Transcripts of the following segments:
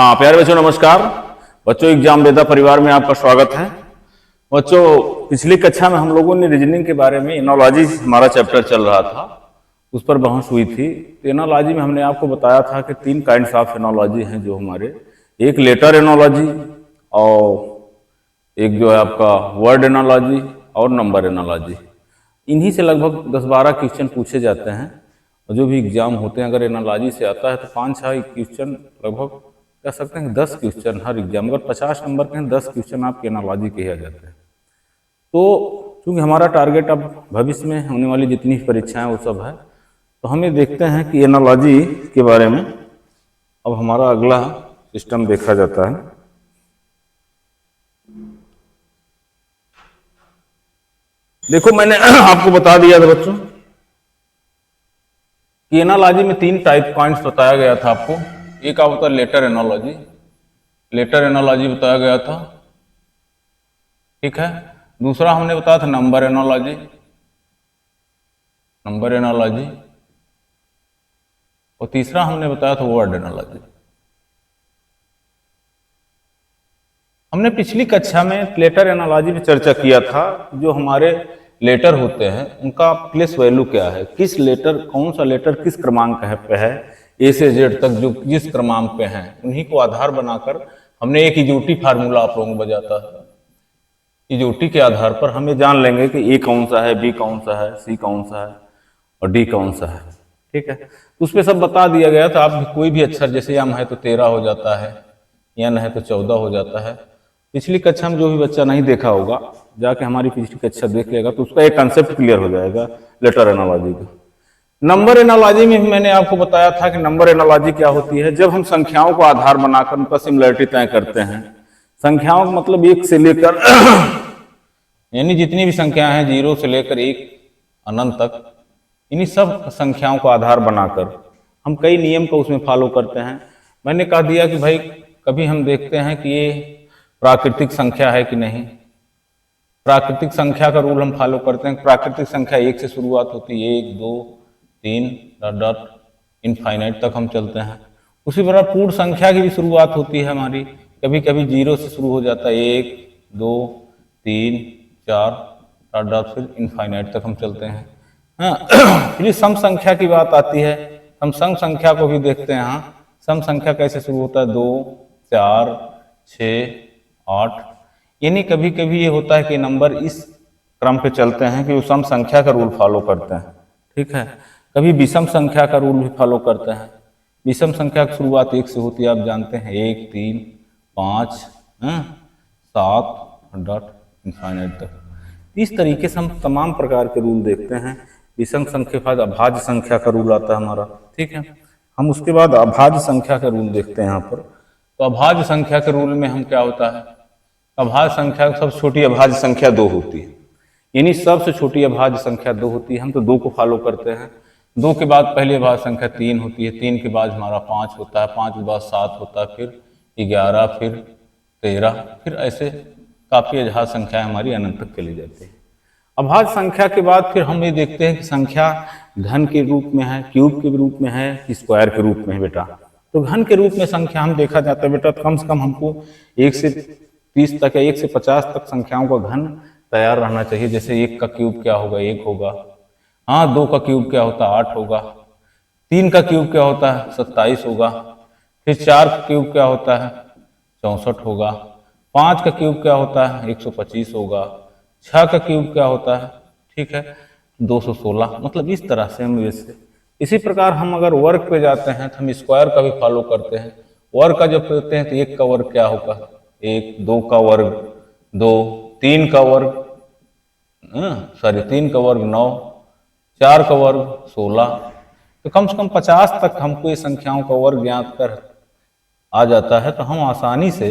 हाँ प्यारे बच्चों नमस्कार। बच्चों एग्जाम वेदा परिवार में आपका स्वागत है। बच्चों पिछली कक्षा में हम लोगों ने रीजनिंग के बारे में एनालॉजी हमारा चैप्टर चल रहा था, उस पर बहस हुई थी। एनालॉजी में हमने आपको बताया था कि 3 काइंड्स ऑफ एनालॉजी हैं जो हमारे, एक लेटर एनालॉजी और एक जो है आपका वर्ड एनालॉजी और नंबर एनालॉजी। इन्हीं से लगभग 10-12 क्वेश्चन पूछे जाते हैं और जो भी एग्जाम होते हैं अगर एनालॉजी से आता है तो 5-6 क्वेश्चन लगभग कह सकते हैं 10 क्वेश्चन हर एग्जाम, अगर 50 नंबर के हैं 10 क्वेश्चन आपके एनालॉजी के आ जाते हैं। तो चूंकि हमारा टारगेट अब भविष्य में होने वाली जितनी परीक्षाएं वो सब है, तो हमें देखते हैं कि एनालॉजी के बारे में अब हमारा अगला सिस्टम देखा जाता है। देखो मैंने आपको बता दिया था बच्चों कि एनालॉजी में 3 टाइप पॉइंट्स बताया गया था आपको। एक क्या होता है लेटर एनालॉजी, लेटर एनालॉजी बताया गया था, ठीक है। दूसरा हमने बताया था नंबर एनालॉजी, नंबर एनालॉजी, और तीसरा हमने बताया था वर्ड एनालॉजी। हमने पिछली कक्षा में लेटर एनालॉजी में चर्चा किया था। जो हमारे लेटर होते हैं उनका प्लेस वैल्यू क्या है, किस लेटर, कौन सा लेटर किस क्रमांक पे है, ए से जेड तक जो जिस क्रमांक पे हैं उन्हीं को आधार बनाकर हमने एक इजोटी फार्मूला आप लोगों को बजाता है। इजोटी के आधार पर हम ये जान लेंगे कि ए कौन सा है, बी कौन सा है, सी कौन सा है और डी कौन सा है, ठीक है। उस पर सब बता दिया गया था। आप कोई भी अक्षर जैसे यम है तो 13 हो जाता है, एन है तो 14 हो जाता है। पिछली कक्षा में जो भी बच्चा नहीं देखा होगा जाके हमारी पिछली कक्षा देख लेगा तो उसका एक कंसेप्ट क्लियर हो जाएगा लेटर एनालॉजी का। नंबर एनालॉजी में मैंने आपको बताया था कि नंबर एनालॉजी क्या होती है। जब हम संख्याओं को आधार बनाकर उनका सिमिलरिटी तय करते हैं, संख्याओं का मतलब 1 से लेकर यानी जितनी भी संख्याएं हैं 0 से लेकर 1 अनंत तक, इन्हीं सब संख्याओं को आधार बनाकर हम कई नियम को उसमें फॉलो करते हैं। मैंने कह दिया कि भाई कभी हम देखते हैं कि ये प्राकृतिक संख्या है कि नहीं। प्राकृतिक संख्या का रूल हम फॉलो करते हैं। प्राकृतिक संख्या 1 से शुरुआत होती है, 1 2 3 डॉट डॉट इनफाइनाइट तक हम चलते हैं। उसी तरह पूर्ण संख्या की भी शुरुआत होती है हमारी, कभी कभी 0 से शुरू हो जाता है, 1 2 3 4 डॉट डॉट फिर इनफाइनाइट तक हम चलते हैं। हाँ फिर सम संख्या की बात आती है, हम सम संख्या को भी देखते हैं। हाँ सम संख्या कैसे शुरू होता है, 2 4 6 8, यानी कभी कभी ये होता है कि नंबर इस क्रम पे चलते हैं कि वो सम संख्या का रूल फॉलो करते हैं, ठीक है। कभी विषम संख्या का रूल भी फॉलो करते हैं। विषम संख्या की शुरुआत 1 से होती है, आप जानते हैं, 1 3 5 7 डॉट इनफाइनाइट तक। इस तरीके से हम तमाम प्रकार के रूल देखते हैं। विषम संख्या के बाद अभाज्य संख्या का रूल आता है हमारा, ठीक है। हम उसके बाद अभाज्य संख्या का रूल देखते हैं यहाँ पर। तो अभाज्य संख्या के रूल में हम क्या होता है, अभाज्य संख्या सबसे छोटी अभाज्य संख्या 2 होती है, यानी सबसे छोटी अभाज्य संख्या 2 होती है। हम तो 2 को फॉलो करते हैं। 2 के बाद पहली अभाज्य संख्या 3 होती है, 3 के बाद हमारा 5 होता है, 5 के बाद 7 होता है, फिर 11, फिर 13, फिर ऐसे काफी अभाज्य संख्या हमारी अनंत तक चली जाती है। अभाज्य संख्या के बाद फिर हम ये देखते हैं कि संख्या घन के रूप में है, क्यूब के रूप में है, स्क्वायर के रूप में है बेटा। तो घन के रूप में संख्या हम देखा जाता है बेटा, तो कम से कम हमको 1 से 30 तक या 1 से 50 तक संख्याओं का घन तैयार रहना चाहिए। जैसे 1 का क्यूब क्या होगा, 1 होगा। हाँ 2 का क्यूब क्या होता है, 8 होगा। 3 का क्यूब क्या होता है, 27 होगा। फिर 4 का क्यूब क्या होता है, 64 होगा। 5 का क्यूब क्या होता है, 125 होगा। 6 का क्यूब क्या होता है, ठीक है, 216। मतलब इस तरह से हम वैसे इसी प्रकार हम अगर वर्ग पे जाते हैं तो हम स्क्वायर का भी फॉलो करते हैं। वर्ग का जब करते हैं तो 1 का वर्ग क्या होगा, 1, 2 का वर्ग 2, 3 का वर्ग 3 का वर्ग 9, 4 का वर्ग 16। तो कम से कम 50 तक हमको ये संख्याओं का वर्ग ज्ञात कर आ जाता है। तो हम आसानी से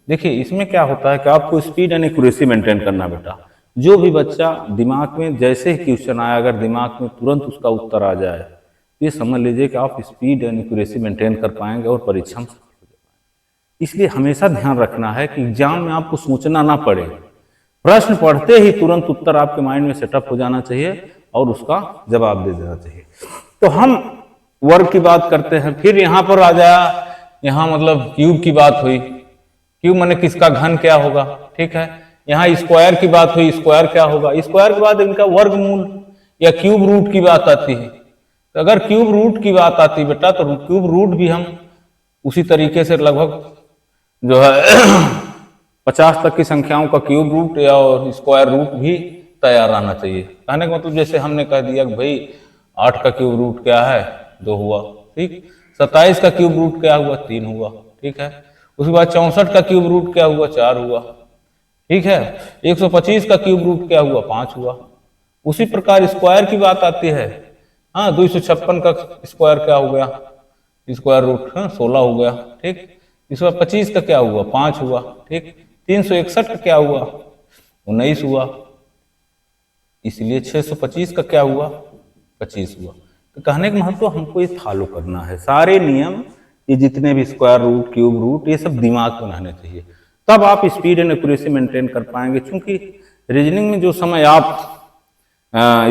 देखिए, इसमें क्या होता है कि आपको स्पीड एंड एक्यूरेसी मेंटेन करना बेटा। जो भी बच्चा दिमाग में जैसे ही क्वेश्चन आया अगर दिमाग में तुरंत उसका उत्तर आ जाए, ये समझ लीजिए कि आप स्पीड एंड एक्यूरेसी मेंटेन कर पाएंगे और परीक्षा में सफल हो जाएंगे। इसलिए हमेशा ध्यान रखना है कि एग्जाम में आपको सोचना ना पड़े, प्रश्न पढ़ते ही तुरंत उत्तर आपके माइंड में सेटअप हो जाना चाहिए और उसका जवाब दे देना चाहिए। तो हम वर्ग की बात करते हैं। फिर यहाँ पर आ जाया यहाँ मतलब क्यूब की बात हुई, क्यूब माने किसका घन क्या होगा, ठीक है। यहाँ स्क्वायर की बात हुई, स्क्वायर क्या होगा, स्क्वायर के बाद इनका वर्गमूल या क्यूब रूट की बात आती है। तो अगर क्यूब रूट की बात आती बेटा तो क्यूब रूट भी हम उसी तरीके से लगभग जो है 50 तक की संख्याओं का क्यूब रूट या और स्क्वायर रूट भी तैयार रहना चाहिए। कहने का मतलब जैसे हमने कह दिया कि भाई 8 का क्यूब रूट क्या है, 2 हुआ, ठीक। 27 का क्यूब रूट क्या हुआ, 3 हुआ, ठीक है। उसके बाद 64 का क्यूब रूट क्या हुआ, 4 हुआ, ठीक है। 125 का क्यूब रूट क्या हुआ, 5 हुआ। उसी प्रकार स्क्वायर की बात आती है, हाँ 256 का स्क्वायर क्या हो गया, स्क्वायर रूट 16 हो गया, ठीक। इस बार 25 का क्या हुआ, 5 हुआ, ठीक। 361 का क्या हुआ, 19 हुआ। इसलिए 625 का क्या हुआ, 25 हुआ। तो कहने का महत्व हमको ये फॉलो करना है, सारे नियम ये जितने भी स्क्वायर रूट क्यूब रूट ये सब दिमाग में रहने चाहिए, तब आप स्पीड एंड एक्यूरेसी मेंटेन कर पाएंगे। क्योंकि रीजनिंग में जो समय आप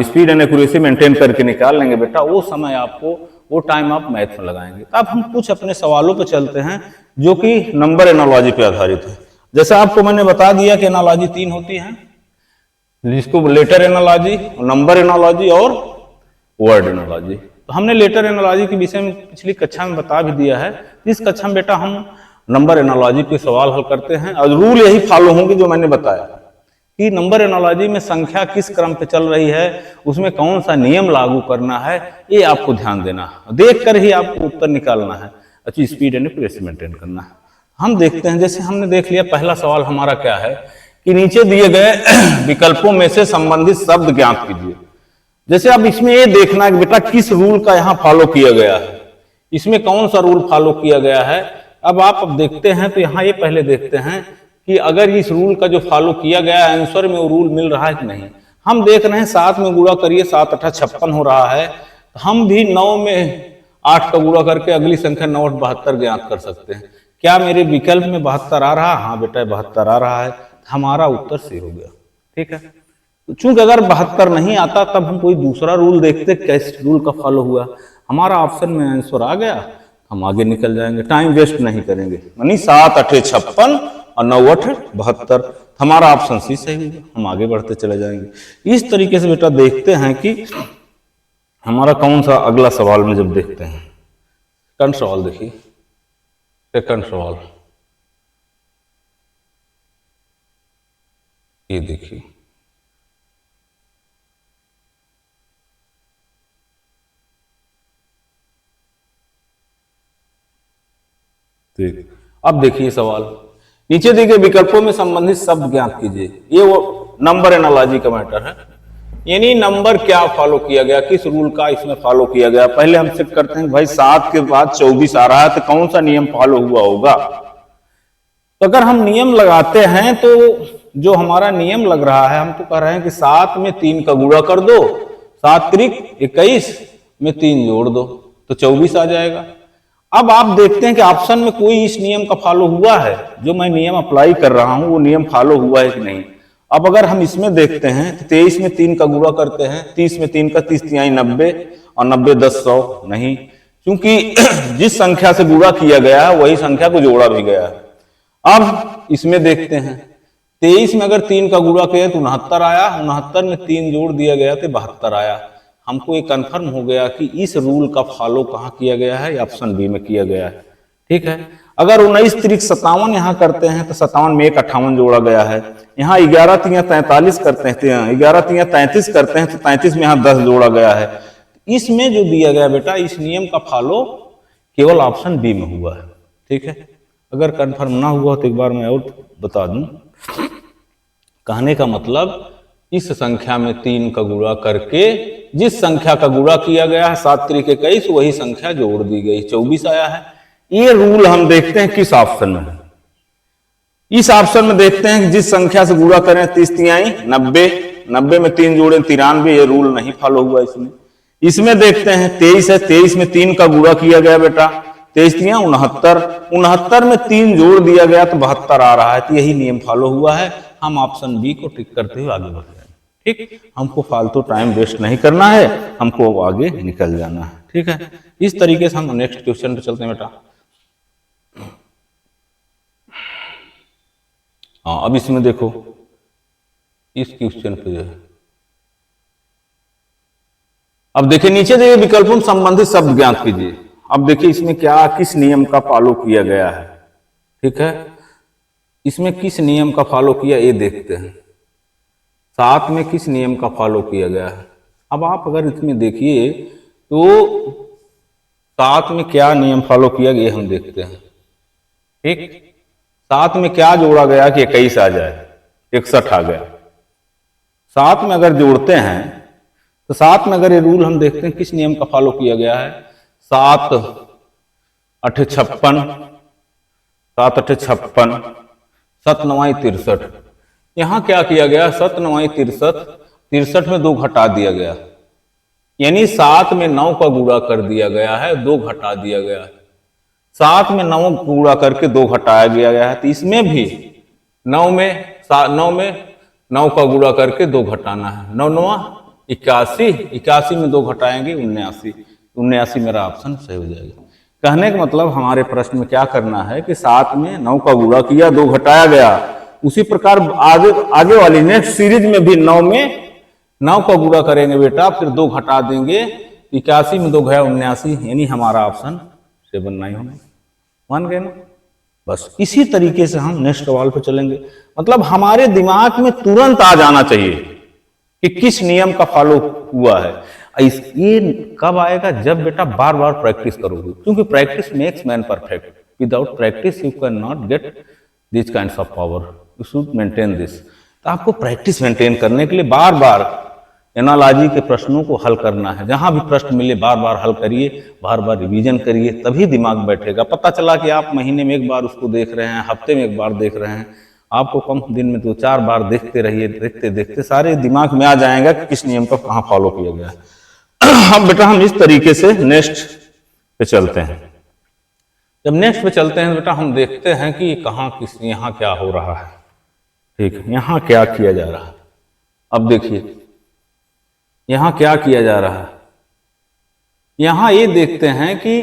स्पीड एंड एक्यूरेसी मेंटेन करके निकाल लेंगे बेटा, वो समय आपको वो टाइम आप मैथ में लगाएंगे। अब हम कुछ अपने सवालों पर चलते हैं जो कि नंबर एनालॉजी पे आधारित है। जैसे आपको मैंने बता दिया कि एनालॉजी 3 होती है, जिसको लेटर एनालॉजी, नंबर एनालॉजी और वर्ड एनालॉजी। तो हमने लेटर एनालॉजी के विषय में पिछली कक्षा में बता भी दिया है। इस कक्षा में बेटा हम नंबर एनालॉजी पे सवाल हल करते हैं और रूल यही फॉलो होंगे जो मैंने बताया कि नंबर एनालॉजी में संख्या किस क्रम पे चल रही है, उसमें कौन सा नियम लागू करना है, ये आपको ध्यान देना है। देख कर ही आपको उत्तर निकालना है, अच्छी स्पीड एंड एक्यूरेसी मेंटेन करना है। हम देखते हैं, जैसे हमने देख लिया पहला सवाल हमारा क्या है कि नीचे दिए गए विकल्पों में से संबंधित शब्द ज्ञात कीजिए। जैसे अब इसमें ये देखना है कि बेटा किस रूल का यहाँ फॉलो किया गया है, इसमें कौन सा रूल फॉलो किया गया है। अब आप देखते हैं तो यहाँ ये पहले देखते हैं कि अगर इस रूल का जो फॉलो किया गया है आंसर में वो रूल मिल रहा है कि नहीं। हम देख रहे हैं 7 में गुणा करिए, 7 8 56 हो रहा है। हम भी 9 में 8 का गुणा करके अगली संख्या 9 8 72 ज्ञात कर सकते हैं। क्या मेरे विकल्प में 72 आ रहा है? हाँ बेटा 72 आ रहा है, हमारा उत्तर सी हो गया, ठीक है। चूंकि अगर 72 नहीं आता तब हम कोई दूसरा रूल देखते कैसे रूल का फॉलो हुआ, हमारा ऑप्शन में आंसर आ गया, हम आगे निकल जाएंगे, टाइम वेस्ट नहीं करेंगे। यानी 7 8 56 और 9 8 72, हमारा ऑप्शन सी सही होगा, हम आगे बढ़ते चले जाएंगे। इस तरीके से बेटा देखते हैं कि हमारा कौन सा अगला सवाल में जब देखते हैं। सेकंड सवाल देखिए, सेकंड सवाल ये देखिए, ठीक। अब देखिए सवाल, नीचे दिए गए विकल्पों में संबंधित शब्द ज्ञात कीजिए। ये वो नंबर एनालॉजी का मैटर है, यानी नंबर क्या फॉलो किया गया, किस रूल का इसमें फॉलो किया गया। पहले हम चेक करते हैं भाई 7 के बाद 24 आ रहा है तो कौन सा नियम फॉलो हुआ होगा। तो अगर हम नियम लगाते हैं तो जो हमारा नियम लग रहा है, हम तो कह रहे हैं कि 7 में 3 का गुणा कर दो, 7 त्रिक 21 में 3 जोड़ दो तो 24 आ जाएगा। अब आप देखते हैं कि ऑप्शन में कोई इस नियम का फॉलो हुआ है, जो मैं नियम अप्लाई कर रहा हूं वो नियम फॉलो हुआ है कि नहीं। अब अगर हम इसमें देखते हैं तो 23 में 3 का गुणा करते हैं, 30 में 3 का 30 तिहाई 90 और 90 10 100 नहीं, क्योंकि जिस संख्या से गुणा किया गया है वही संख्या को जोड़ा भी गया है। अब इसमें देखते हैं 23 में अगर 3 का गुणा किया तो 69 आया, 69 में 3 जोड़ दिया गया तो 72 आया। हमको ये कंफर्म हो गया कि इस रूल का फॉलो कहाँ किया गया है, ऑप्शन बी में किया गया है, ठीक है। अगर 19 त्रिक 57 यहाँ करते हैं तो 57 में 1 58 जोड़ा गया है। यहाँ 11 तियां 43 करते हैं, 11 तियां 33 करते हैं तो 33 में यहाँ 10 जोड़ा गया है। इसमें जो दिया गया बेटा इस नियम का फॉलो केवल ऑप्शन बी में हुआ है, ठीक है। अगर कंफर्म ना हुआ तो एक बार मैं और बता दूं, कहने का मतलब इस संख्या में 3 का गुणा करके जिस संख्या का गुणा किया गया है 7 त्रिक 21 वही संख्या जोड़ दी गई, 24 आया है। ये रूल हम देखते हैं किस ऑप्शन में, इस ऑप्शन में देखते हैं कि जिस संख्या से गुणा करें 30 तिहाई 90, 90 में 3 जोड़े 93, ये रूल नहीं फॉलो हुआ इसमें। इसमें देखते हैं 23 है, 23 में 3 का गुणा किया गया बेटा, 23 तिहाई 69, 69 में 3 जोड़ दिया गया तो 72 आ रहा है, तो यही नियम फॉलो हुआ है। हम ऑप्शन बी को टिक करते हुए आगे बढ़ जाएंगे, ठीक। हमको फालतू टाइम वेस्ट नहीं करना है, हमको आगे निकल जाना है, ठीक है। इस तरीके से हम नेक्स्ट क्वेश्चन पे चलते हैं बेटा। हाँ, अब इसमें देखो, इस क्वेश्चन पे जो है, अब देखिए नीचे देखिए विकल्पों में संबंधित शब्द ज्ञात कीजिए। अब देखिए इसमें क्या, किस नियम का फॉलो किया गया है। ठीक है, इसमें किस नियम का फॉलो किया ये देखते हैं। 7 में किस नियम का फॉलो किया गया है। अब आप अगर इसमें देखिए तो 7 में क्या नियम फॉलो किया गया हम देखते हैं। ठीक, 7 में क्या जोड़ा गया कि 21 आ जाए, 61 आ गया। 7 में अगर जोड़ते हैं तो 7 में अगर ये रूल हम देखते हैं किस नियम का फॉलो किया गया है। 7 8 56, 7 8 56, 7 9 63। यहां क्या किया गया, 7 9 63, 63 में 2 घटा दिया गया, यानी 7 में 9 का गुणा कर दिया गया है, 2 घटा दिया गया है। 7 में 9 गुणा करके 2 घटाया गया है, तो इसमें भी 9 में 9 का गुणा करके 2 घटाना है। 9 9 81, 81 में 2 घटाएंगे 79, 79 मेरा ऑप्शन सही हो जाएगा। कहने का मतलब हमारे प्रश्न में क्या करना है कि 7 में 9 का गुणा किया, 2 घटाया गया। उसी प्रकार आगे वाली नेक्स्ट सीरीज में भी 9 में 9 का गुणा करेंगे बेटा, फिर 2 घटा देंगे, 81 में 2 गया 79, यानी हमारा ऑप्शन 7 9 होना। मान गए ना। बस इसी तरीके से हम नेक्स्ट सवाल पे चलेंगे। मतलब हमारे दिमाग में तुरंत आ जाना चाहिए कि किस नियम का फॉलो हुआ है। ये कब आएगा, जब बेटा बार बार प्रैक्टिस करोगे, क्योंकि practice makes man perfect. Without practice you can not get this kinds of power, you should maintain this. तो आपको प्रैक्टिस मेंटेन करने के लिए बार बार एनालॉजी के प्रश्नों को हल करना है। जहां भी प्रश्न मिले बार बार हल करिए, बार बार रिवीजन करिए, तभी दिमाग बैठेगा। पता चला कि आप महीने में 1 बार उसको देख रहे हैं, हफ्ते में 1 बार देख रहे हैं, आपको कम दिन में 2-4 बार देखते रहिए, देखते देखते सारे दिमाग में आ जाएगा कि किस नियम का कहाँ फॉलो किया गया है। अब बेटा हम इस तरीके से नेक्स्ट पे चलते हैं। जब नेक्स्ट पे चलते हैं बेटा हम देखते हैं कि कहाँ किस यहाँ क्या हो रहा है। ठीक है, यहाँ क्या किया जा रहा है। अब देखिए यहाँ क्या किया जा रहा है। यहाँ ये देखते हैं कि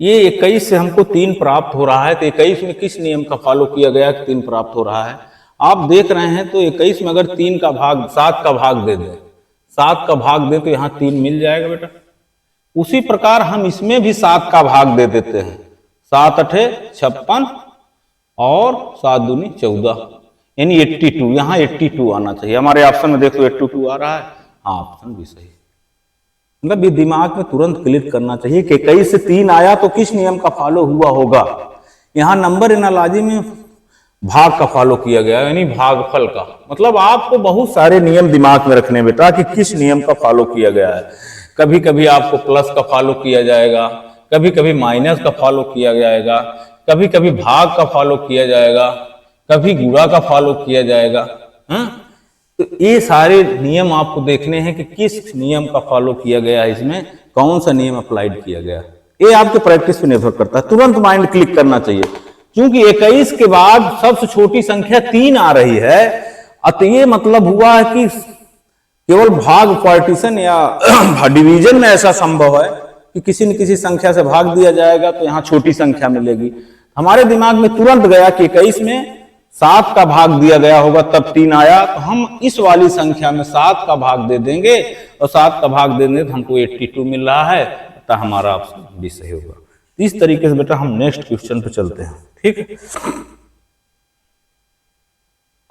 ये 21 से हमको 3 प्राप्त हो रहा है, तो 21 में किस नियम का फॉलो किया गया कि 3 प्राप्त हो रहा है। आप देख रहे हैं तो 21 में अगर 3 का भाग 7 का भाग दे दें, 7 का भाग दें तो यहाँ 3 मिल जाएगा बेटा। उसी प्रकार हम इसमें भी 7 का भाग दे देते हैं, 7 8 56 और 7 दूनी 14, यानी 82। यहाँ 82 आना चाहिए हमारे ऑप्शन में। देखो 82 आ रहा है, हाँ ऑप्शन भी सही। मतलब ये दिमाग में तुरंत क्लिक करना चाहिए कि 21 से 3 आया तो किस नियम का फॉलो हुआ होगा। यहाँ नंबर एनालॉजी में भाग का फॉलो किया गया, यानी भागफल का। मतलब आपको बहुत सारे नियम दिमाग में रखने बेटा कि किस नियम का फॉलो किया गया है। कभी कभी आपको प्लस का फॉलो किया जाएगा, कभी कभी माइनस का फॉलो किया जाएगा, कभी कभी भाग का फॉलो किया जाएगा, कभी गुणा का फॉलो किया जाएगा। तो ये सारे नियम आपको देखने हैं कि किस नियम का फॉलो किया गया है, इसमें कौन सा नियम अप्लाइड किया गया। ये आपके प्रैक्टिस पे निर्भर करता है। तुरंत माइंड क्लिक करना चाहिए, क्योंकि 21 के बाद सबसे छोटी संख्या 3 आ रही है। तो ये मतलब हुआ है कि केवल भाग पार्टीशन या डिवीजन में ऐसा संभव है कि किसी न किसी संख्या से भाग दिया जाएगा तो यहाँ छोटी संख्या मिलेगी। हमारे दिमाग में तुरंत गया कि 21 में 7 का भाग दिया गया होगा तब 3 आया, तो हम इस वाली संख्या में 7 का भाग दे देंगे और 7 का भाग दे देंगे तो हमको 82 मिल रहा है, तो हमारा ऑप्शन भी सही होगा। इस तरीके से बेटा हम नेक्स्ट क्वेश्चन पे चलते हैं। ठीक है,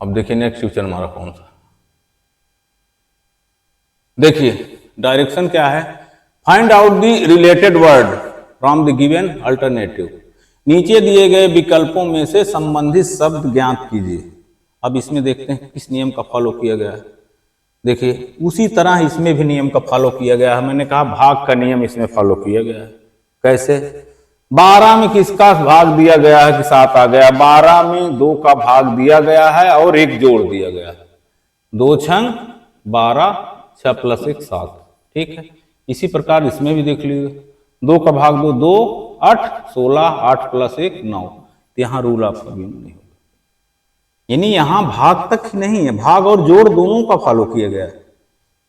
अब देखिए नेक्स्ट क्वेश्चन हमारा कौन सा। देखिए डायरेक्शन क्या है, find out the related word from the given alternative. नीचे दिए गए विकल्पों में से संबंधित शब्द ज्ञात कीजिए। अब इसमें देखते हैं किस नियम का फॉलो किया गया है। देखिए उसी तरह इसमें भी नियम का फॉलो किया गया है। मैंने कहा भाग का नियम इसमें फॉलो किया गया है। कैसे, 12 में किसका भाग दिया गया है कि 7 आ गया। 12 में 2 का भाग दिया गया है और 1 जोड़ दिया गया है। 2 छंग 12, 6 + 1 7। ठीक है, इसी प्रकार इसमें भी देख लीजिए, 2 का भाग 2 2 8 16, 8 + 1 9। तो यहाँ रूल आपका भी नहीं होगा, यानी यहाँ भाग तक ही नहीं है, भाग और जोड़ दोनों का फॉलो किया गया है।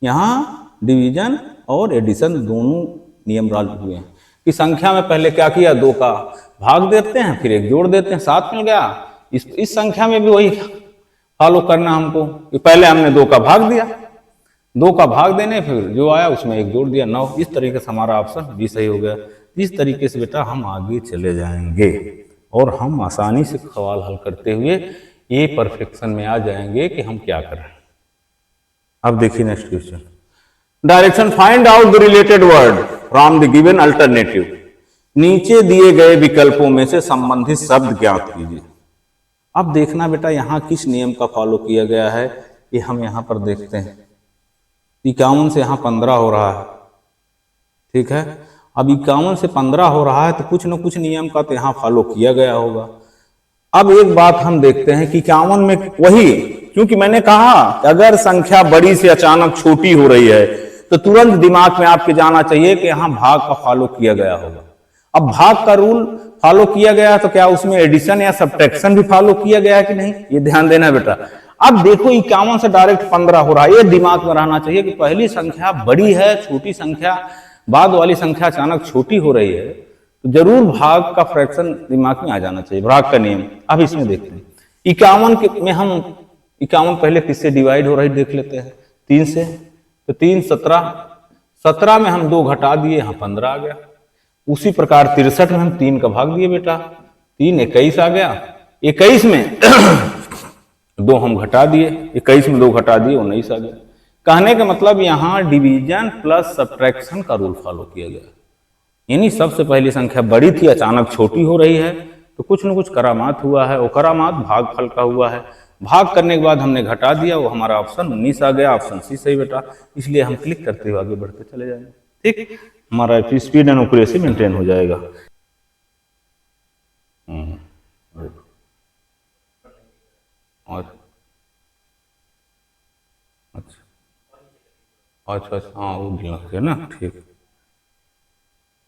यहाँ डिवीजन और एडिशन दोनों नियम लागू हुए हैं कि संख्या में पहले क्या किया, 2 का भाग देते हैं, फिर 1 जोड़ देते हैं, 7 मिल गया, इस संख्या में भी वही फॉलो करना हमको कि पहले हमने 2 का भाग दिया, 2 का भाग देने फिर जो आया उसमें 1 जोड़ दिया 9। इस तरीके से हमारा ऑप्शन बी सही हो गया। इस तरीके से बेटा हम आगे चले जाएंगे और हम आसानी से सवाल हल करते हुए ये परफेक्शन में आ जाएंगे कि हम क्या कर रहे हैं। अब देखिए next question, direction find out the related word from the given alternative. नीचे दिए गए विकल्पों में से संबंधित शब्द ज्ञात कीजिए। अब देखना बेटा यहाँ किस नियम का फॉलो किया गया है, ये हम यहाँ पर देखते हैं। 51 से यहाँ 15 हो रहा है, ठीक है। अब 51 से 15 हो रहा है तो कुछ न कुछ नियम का तो यहाँ फॉलो किया गया होगा। अब एक बात हम देखते हैं कि 51 में वही, क्योंकि मैंने कहा कि अगर संख्या बड़ी से अचानक छोटी हो रही है तो तुरंत दिमाग में आपके जाना चाहिए कि यहाँ भाग का फॉलो किया गया होगा। अब भाग का रूल फॉलो किया गया तो क्या उसमें एडिशन या सब्ट्रैक्शन भी फॉलो किया गया है कि नहीं, ये ध्यान देना बेटा। अब देखो 51 से डायरेक्ट 15 हो रहा है, ये दिमाग में रहना चाहिए कि पहली संख्या बड़ी है, छोटी संख्या बाद वाली संख्या अचानक छोटी हो रही है तो जरूर भाग का फ्रैक्शन दिमाग में आ जाना चाहिए, भाग का नियम। अब इसमें देखते हैं 51 में हम 51 पहले किससे डिवाइड हो रही देख लेते हैं, 3 से। तो 3 17, 17 में हम 2 घटा दिए, यहाँ 15 आ गया। उसी प्रकार 63 में हम 3 का भाग दिए बेटा, 3 21 आ गया। 21 में 2 हम घटा दिए, 21 में 2 घटा दिए 19 आ गया। कहने का मतलब यहाँ डिवीजन प्लस सब्ट्रैक्शन का रूल फॉलो किया गया, यानी सबसे पहली संख्या बड़ी थी अचानक छोटी हो रही है तो कुछ न कुछ करामात हुआ है, वो करामात भागफल का हुआ है। भाग करने के बाद हमने घटा दिया, वो हमारा ऑप्शन 19 आ गया, ऑप्शन सी सही बेटा। इसलिए हम क्लिक करते हुए आगे बढ़ते चले जाएंगे, ठीक। हमारा स्पीड एंड एक्यूरेसी मेंटेन हो जाएगा। और अच्छा हाँ वो भी है ना, ठीक।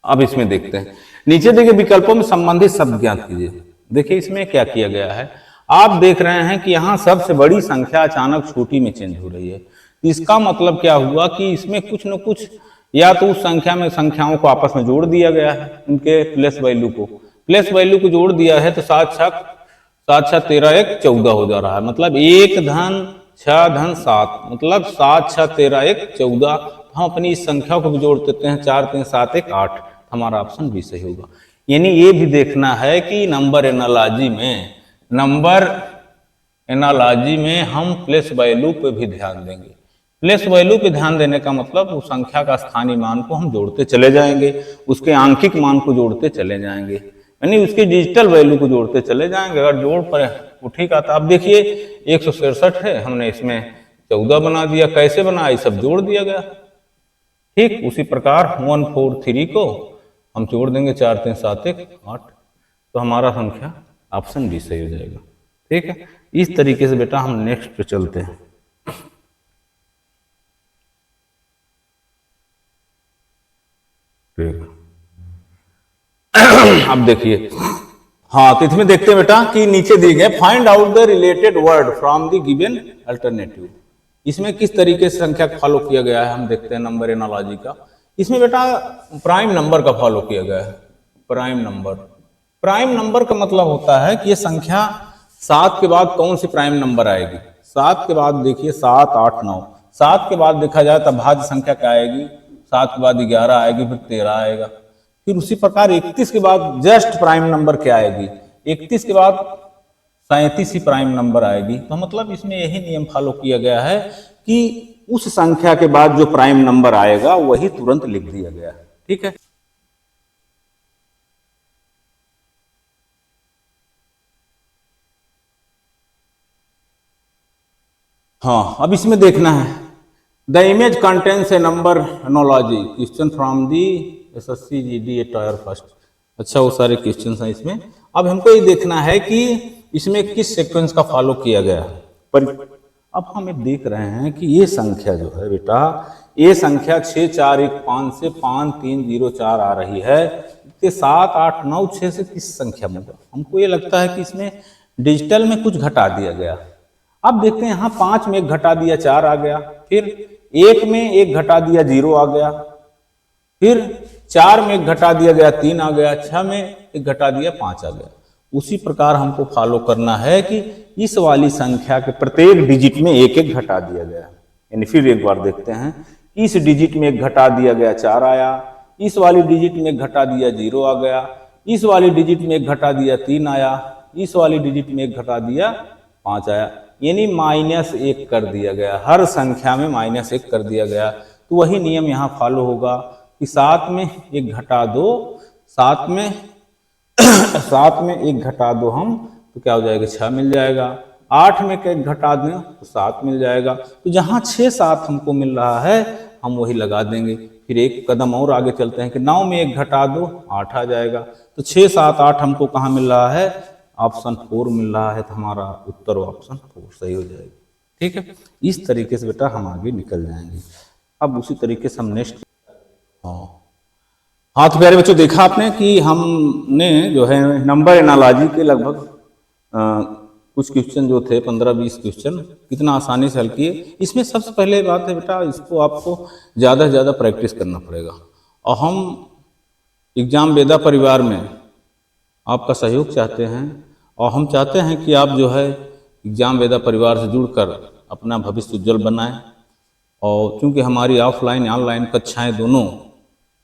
अब इसमें देखते हैं, नीचे देखिए विकल्पों में संबंधित शब्द ज्ञात कीजिए। देखिए इसमें क्या किया गया है, आप देख रहे हैं कि यहाँ सबसे बड़ी संख्या अचानक छोटी में चेंज हो रही है। इसका मतलब क्या हुआ कि इसमें कुछ न कुछ या तो उस संख्या में संख्याओं को आपस में जोड़ दिया गया है, उनके प्लस वैल्यू को जोड़ दिया है। तो 7 6 13 1 14 हो जा रहा है, मतलब 1 धन 6 धन 7, मतलब 7 6 13 1 14। हम अपनी इस संख्या को भी जोड़ देते हैं, 4 3 7 1 8। हमारा ऑप्शन बी सही होगा। यानी ये भी देखना है कि नंबर एनालॉजी में हम प्लेस वैल्यू पे भी ध्यान देंगे। प्लेस वैल्यू पे ध्यान देने का मतलब उस संख्या का स्थानीय मान को हम जोड़ते चले जाएंगे, उसके आंकिक मान को जोड़ते चले जाएंगे, यानी उसकी डिजिटल वैल्यू को जोड़ते चले जाएंगे। अगर जोड़ पर उठी का, तो अब देखिए 167 है, हमने इसमें 14 बना दिया। कैसे बना, ये सब जोड़ दिया गया, ठीक। उसी प्रकार 143 को हम जोड़ देंगे, 4 3 7 1 8, तो हमारा संख्या ऑप्शन डी सही हो जाएगा, ठीक है। इस तरीके से बेटा हम नेक्स्ट पे चलते हैं। अब देखिए, हाँ तो इसमें देखते हैं बेटा कि नीचे दिए गए find out the related word from the given alternative. इसमें किस तरीके से संख्या का फॉलो किया गया है हम देखते हैं नंबर एनालॉजी का। इसमें बेटा प्राइम नंबर का फॉलो किया गया है। प्राइम नंबर का मतलब होता है कि ये संख्या 7 के बाद कौन सी प्राइम नंबर आएगी। 7 के बाद देखिए 7 8 9, 7 के बाद देखा जाए तब भाज्य संख्या क्या आएगी, 7 के बाद 11 आएगी, फिर 13 आएगा। फिर उसी प्रकार 31 के बाद जस्ट प्राइम नंबर क्या आएगी, 31 के बाद 37 ही प्राइम नंबर आएगी। तो मतलब इसमें यही नियम फॉलो किया गया है कि उस संख्या के बाद जो प्राइम नंबर आएगा वही तुरंत लिख दिया गया है, ठीक है। हाँ अब इसमें देखना है, the image contains A number analogy, question from the SSC GD tyre first. अच्छा वो सारे क्वेश्चन हैं इसमें। अब हमको ये देखना है कि इसमें किस सीक्वेंस का फॉलो किया गया है। पर अब हम ये देख रहे हैं कि ये संख्या जो है बेटा, ये संख्या 6 4 1 5 से 5 3 0 4 आ रही है। 7 8 9 6 से किस संख्या में, हमको ये लगता है कि इसमें डिजिटल में कुछ घटा दिया गया। अब देखते हैं यहाँ 5 में 1 घटा दिया 4 आ गया, फिर 1 में 1 घटा दिया 0 आ गया, फिर 4 में 1 घटा दिया गया 3 आ गया, 6 में 1 घटा दिया 5 आ गया। उसी प्रकार हमको फॉलो करना है कि इस वाली संख्या के प्रत्येक डिजिट में एक एक घटा दिया गया। यानी फिर एक बार देखते हैं, इस डिजिट में एक घटा दिया गया 4 आया, इस वाली डिजिट में एक घटा दिया 0 आ गया, इस वाली डिजिट में एक घटा दिया 3 आया, इस वाली डिजिट में एक घटा दिया 5 आया, यानी -1 कर दिया गया। हर संख्या में -1 कर दिया गया। तो वही नियम यहाँ फॉलो होगा कि 7 में एक घटा दो, 7 में 1 घटा दो हम, तो क्या हो जाएगा 6 मिल जाएगा। 8 में एक घटा दें तो 7 मिल जाएगा। तो जहाँ 6 7 हमको मिल रहा है हम वही लगा देंगे। फिर एक कदम और आगे चलते हैं कि 9 में 1 घटा दो 8 आ जाएगा। तो 6 7 8 हमको कहाँ मिल रहा है, ऑप्शन 4 मिल रहा है। तो हमारा उत्तर ऑप्शन 4 सही हो जाएगा। ठीक है, इस तरीके से बेटा हम आगे निकल जाएंगे। अब उसी तरीके से हम नेक्स्ट, हाँ तो प्यारे बच्चों देखा आपने कि हमने जो है नंबर एनालॉजी के लगभग कुछ क्वेश्चन जो थे 15-20 क्वेश्चन कितना आसानी से हल किए। इसमें सबसे पहले बात है बेटा, इसको आपको ज़्यादा से ज़्यादा प्रैक्टिस करना पड़ेगा। और हम एग्जाम वेदा परिवार में आपका सहयोग चाहते हैं और हम चाहते हैं कि आप जो है एग्जाम वेदा परिवार से जुड़कर अपना भविष्य उज्जवल बनाएं। और चूँकि हमारी ऑफलाइन ऑनलाइन कक्षाएं दोनों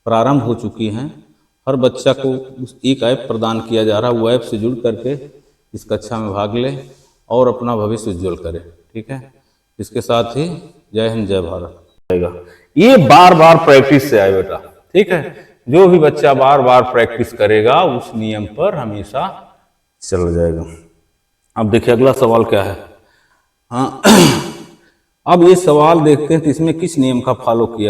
प्रारंभ हो चुकी हैं, हर बच्चा को एक ऐप प्रदान किया जा रहा है, वो ऐप से जुड़ करके इस कक्षा में भाग ले और अपना भविष्य उज्जवल करे। ठीक है, इसके साथ ही जय हिंद जय भारत आएगा। ये बार बार प्रैक्टिस से आए बेटा। ठीक है, जो भी बच्चा बार बार प्रैक्टिस करेगा उस नियम पर हमेशा चल जाएगा। अब देखिए अगला सवाल क्या है। हाँ अब ये सवाल देखते हैं तो इसमें किस नियम का फॉलो किया गया।